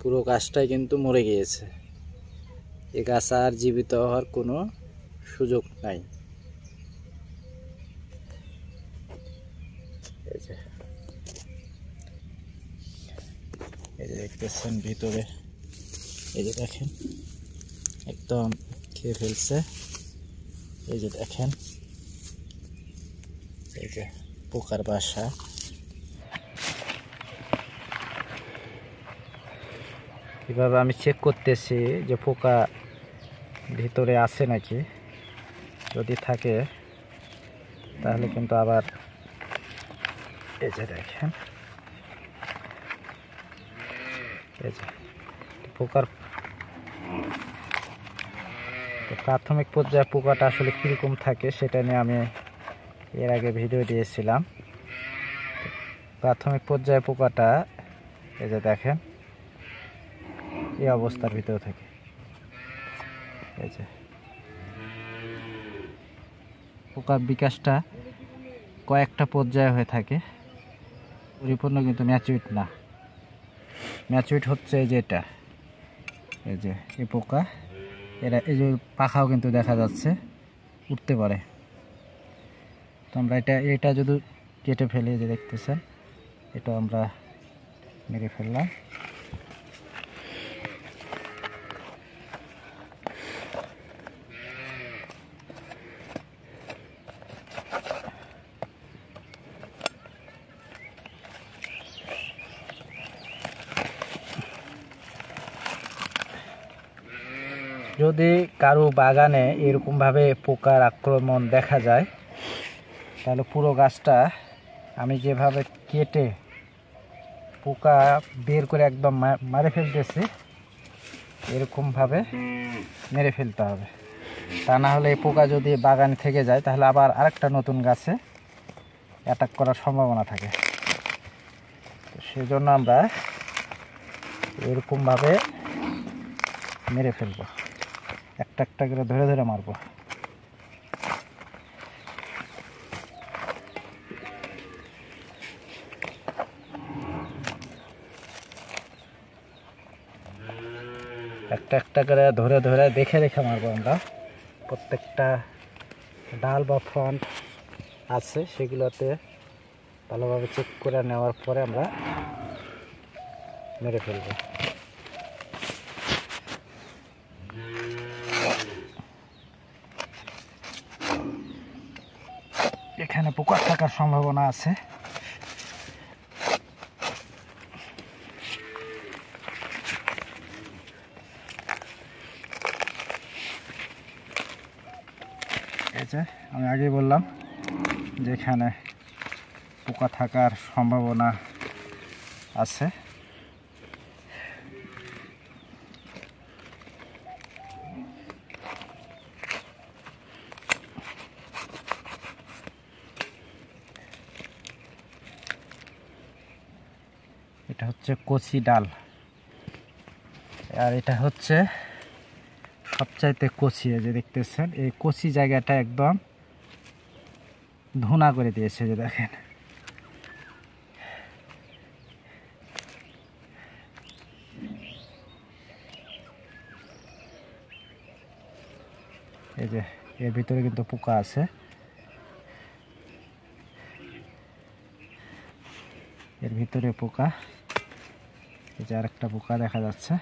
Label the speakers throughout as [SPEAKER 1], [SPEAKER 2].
[SPEAKER 1] পুরো গাছটাই কিন্তু মরে গিয়েছে। এই গাছ আর জীবিত হওয়ার কোনো সুযোগ নাই। এই যে দেখতেছেন ভিতরে, এই যে দেখেন একদম খেয়ে ফেলছে। এই যে দেখেন, এই যে পোকার বাসা। এভাবে আমি চেক করতেছি যে পোকা ভিতরে আছে নাকি। যদি থাকে তাহলে কিন্তু আবার এই যে দেখেন, এই যে পোকার প্রাথমিক পর্যায়ে পোকাটা আসলে কীরকম থাকে সেটা নিয়ে আমি এর আগে ভিডিও দিয়েছিলাম। প্রাথমিক পর্যায়ে পোকাটা এই যে দেখেন এই অবস্থার ভিতরে থাকে। এই যে পোকার বিকাশটা কয়েকটা পর্যায়ে হয়ে থাকে, পরিপূর্ণ কিন্তু ম্যাচুইট না। ম্যাচুইট হচ্ছে এই যে এটা, এই যে এই পোকা, এরা এই যে পাখাও কিন্তু দেখা যাচ্ছে উঠতে পারে। তো আমরা এটা যদি কেটে ফেলি, যে দেখতেছেন এটা আমরা মেরে ফেললাম। যদি কারো বাগানে এরকমভাবে পোকার আক্রমণ দেখা যায় তাহলে পুরো গাছটা আমি যেভাবে কেটে পোকা বের করে একদম মেরে ফেলতেছি, এরকমভাবে মেরে ফেলতে হবে। তা না হলে এই পোকা যদি বাগানে থেকে যায় তাহলে আবার আরেকটা নতুন গাছে অ্যাটাক করার সম্ভাবনা থাকে। তো সেই জন্য আমরা এরকমভাবে মেরে ফেলবো, একটা একটা করে ধরে ধরে মারবো। একটা একটা করে ধরে ধরে দেখে দেখে মারবো আমরা। প্রত্যেকটা ডাল বা ফ্রন্ট আছে সেগুলোতে ভালোভাবে চেক করে নেওয়ার পরে আমরা মেরে ফেলবো। এখানে পোকা থাকার সম্ভাবনা আছে। এই যে আমি আগেই বললাম যে এখানে পোকা থাকার সম্ভাবনা আছে। এটা হচ্ছে কচি ডাল, আর এটা হচ্ছে সবচাইতে কচি। যে দেখতেছেন এই কচি জায়গাটা একদম ধুনা করে দিয়েছে। যে দেখেন এই যে এর ভিতরে কিন্তু পোকা আছে। এর ভিতরে পোকা, এই যে আরেকটা পোকা দেখা যাচ্ছে।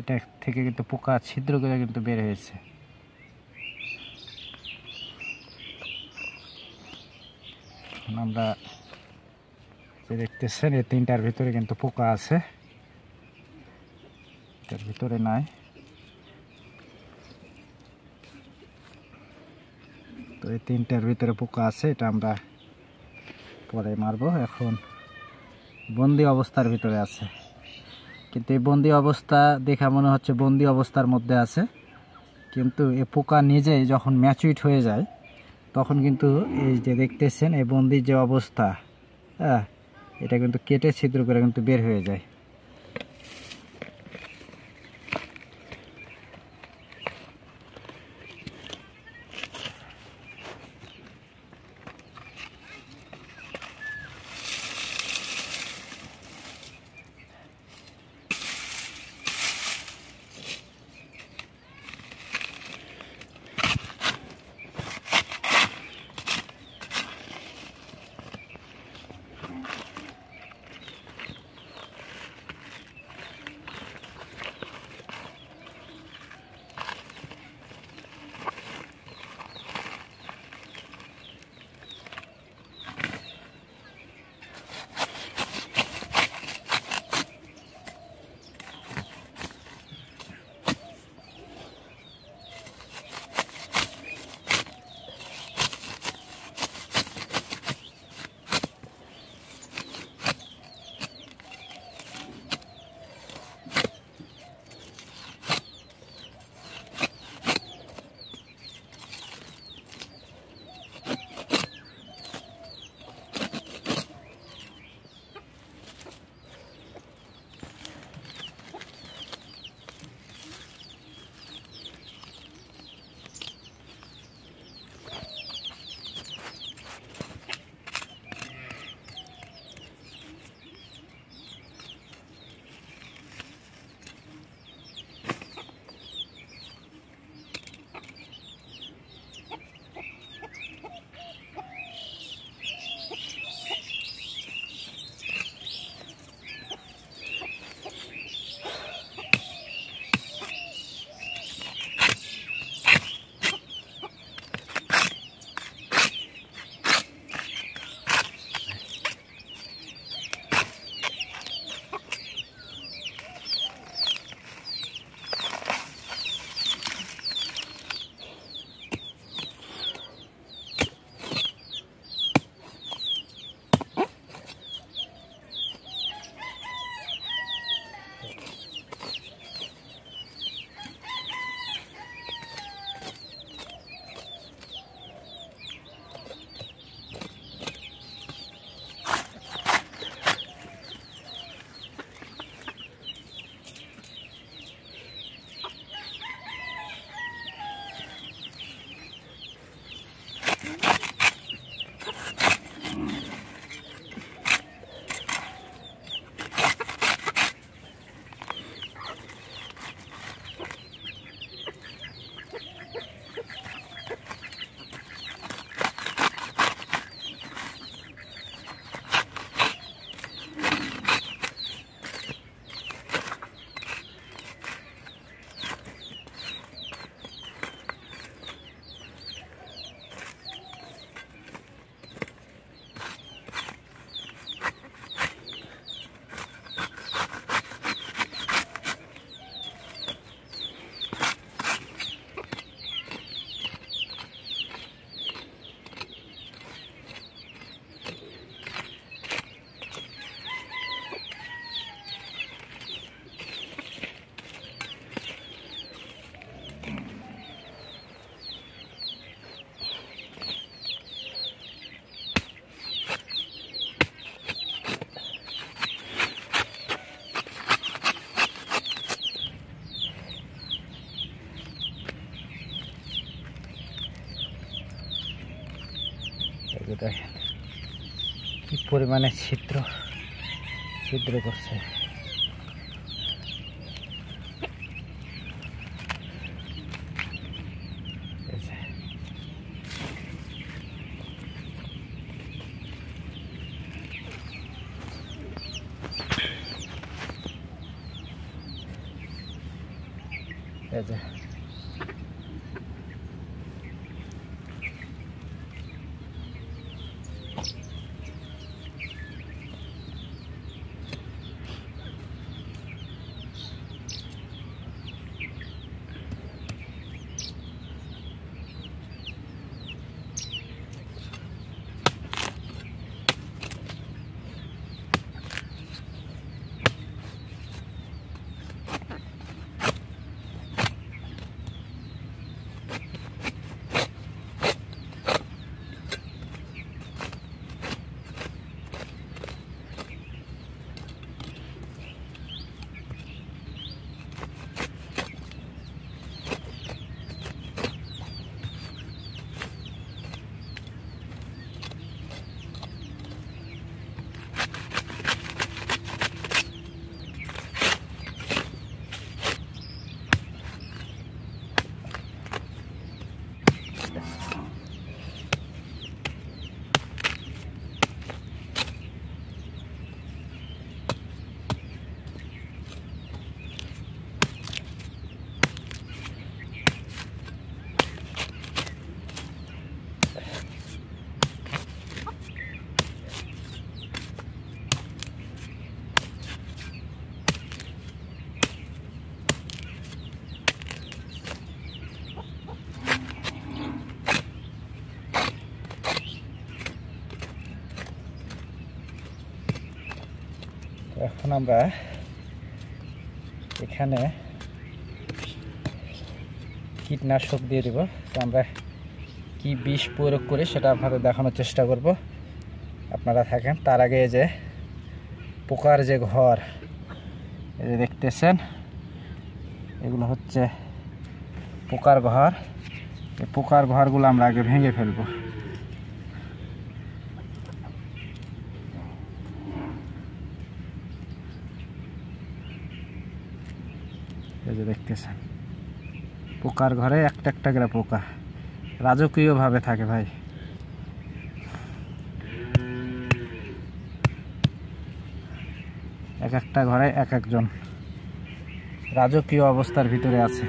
[SPEAKER 1] এটা থেকে কিন্তু পোকা ছিদ্র করে কিন্তু বের হয়েছে। আমরা যে দেখতেছেন এই তিনটার ভিতরে কিন্তু পোকা আছে, এটার ভিতরে নাই। এই তিনটার ভিতরে পোকা আছে, এটা আমরা পরে মারবো। এখন বন্দি অবস্থার ভিতরে আছে, কিন্তু এই বন্দি অবস্থা দেখা মনে হচ্ছে বন্দি অবস্থার মধ্যে আছে, কিন্তু এই পোকা নিজেই যখন ম্যাচুইট হয়ে যায় তখন কিন্তু এই যে দেখতেছেন এই বন্দির যে অবস্থা, হ্যাঁ, এটা কিন্তু কেটে ছিদ্র করে কিন্তু বের হয়ে যায়। দেখেন কি পরিমাণে ছিদ্র করছে। এই যে এখন আমরা এখানে কীটনাশক দিয়ে দেব। তো আমরা কি বিষ প্রয়োগ করে সেটা আপনাদের দেখানোর চেষ্টা করব, আপনারা থাকেন। তার আগে যে পোকার যে ঘর এই যে দেখতেছেন, এগুলো হচ্ছে পোকার ঘর। এই পোকার ঘরগুলো আমরা আগে ভেঙে ফেলবো। এই যে দেখতেছেন পোকার ঘরে একটা একটা করে পোকা রাজকীয়ভাবে থাকে ভাই। এক একটা ঘরে এক একজন রাজকীয় অবস্থার ভিতরে আছে।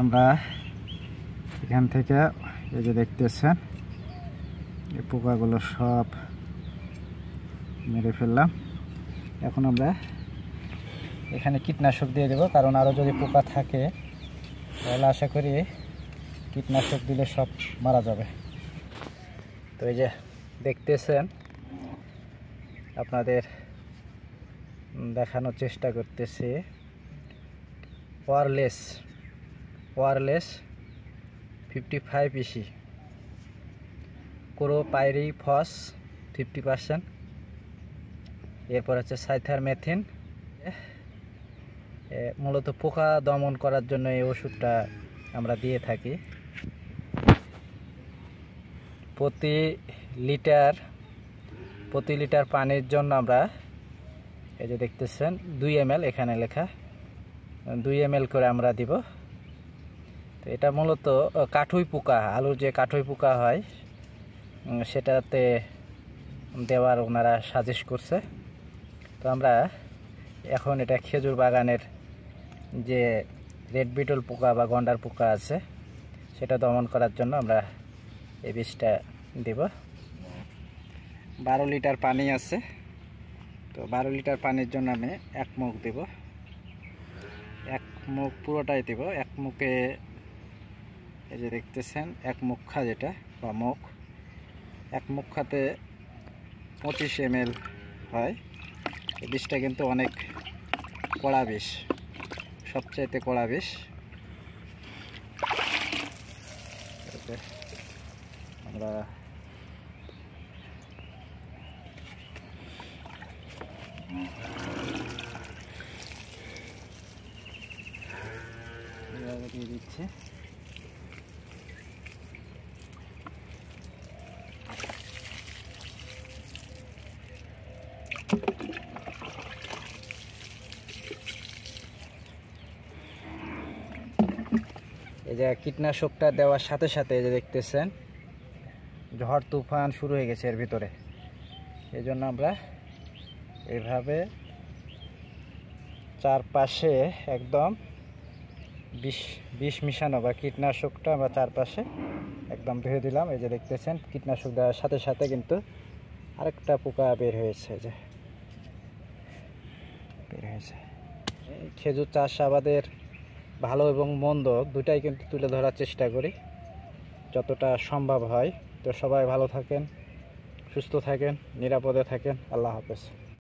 [SPEAKER 1] আমরা এখান থেকে এই যে দেখতেছেন এই পোকাগুলো সব মেরে ফেললাম। এখন আমরা এখানে কীটনাশক দিয়ে দেব, কারণ আরও যদি পোকা থাকে তাহলে আশা করি কীটনাশক দিলে সব মারা যাবে। তো এই যে দেখতেছেন, আপনাদের দেখানোর চেষ্টা করতেছি ওয়ারলেস 55 ইসি ক্লোরোপাইরিফস 50%, এরপর হচ্ছে সাইথারমেথিন। মূলত পোকা দমন করার জন্য এই ওষুধটা আমরা দিয়ে থাকি। প্রতি লিটার পানির জন্য আমরা এই যে দেখতেছেন 2 ml, এখানে লেখা 2 ml করে আমরা দিব। তো এটা মূলত কাঠুই পোকা, আলুর যে কাঠুই পোকা হয় সেটাতে দেওয়ার ওনারা সাজেস্ট করছে। তো আমরা এখন এটা খেজুর বাগানের যে রেড বিটল পোকা বা গন্ডার পোকা আছে সেটা দমন করার জন্য আমরা এই বীজটা দেব। 12 লিটার পানি আছে, তো 12 লিটার পানির জন্য আমি 1 মুখ দেব। 1 মুখ পুরোটাই দেব। 1 মুখে এই যে দেখতেছেন 1 মুখা যেটা বা মুখ, 1 মুখাতে 25 ml হয়। এই বিষটা কিন্তু অনেক কড়া বিষ, সবচাইতে কড়া বিষ। আমরা দিয়ে দিচ্ছি। এই যে কীটনাশকটা দেওয়ার সাথে সাথে এই যে দেখতেছেন ঝড় তুফান শুরু হয়ে গেছে এর ভিতরে। এই জন্য আমরা এইভাবে চারপাশে একদম বিষ মিশানো বা কীটনাশকটা আমরা চারপাশে একদম ধুয়ে দিলাম। এই যে দেখতেছেন কীটনাশক দেওয়ার সাথে সাথে কিন্তু আরেকটা পোকা বের হয়েছে, যে বের হয়েছে। খেজুর চাষাবাদের ভালো এবং মন্দ দুটাই কিন্তু তুলে ধরার চেষ্টা করি যতটা সম্ভব হয়। তো সবাই ভালো থাকেন, সুস্থ থাকেন, নিরাপদে থাকেন। আল্লাহ হাফেজ।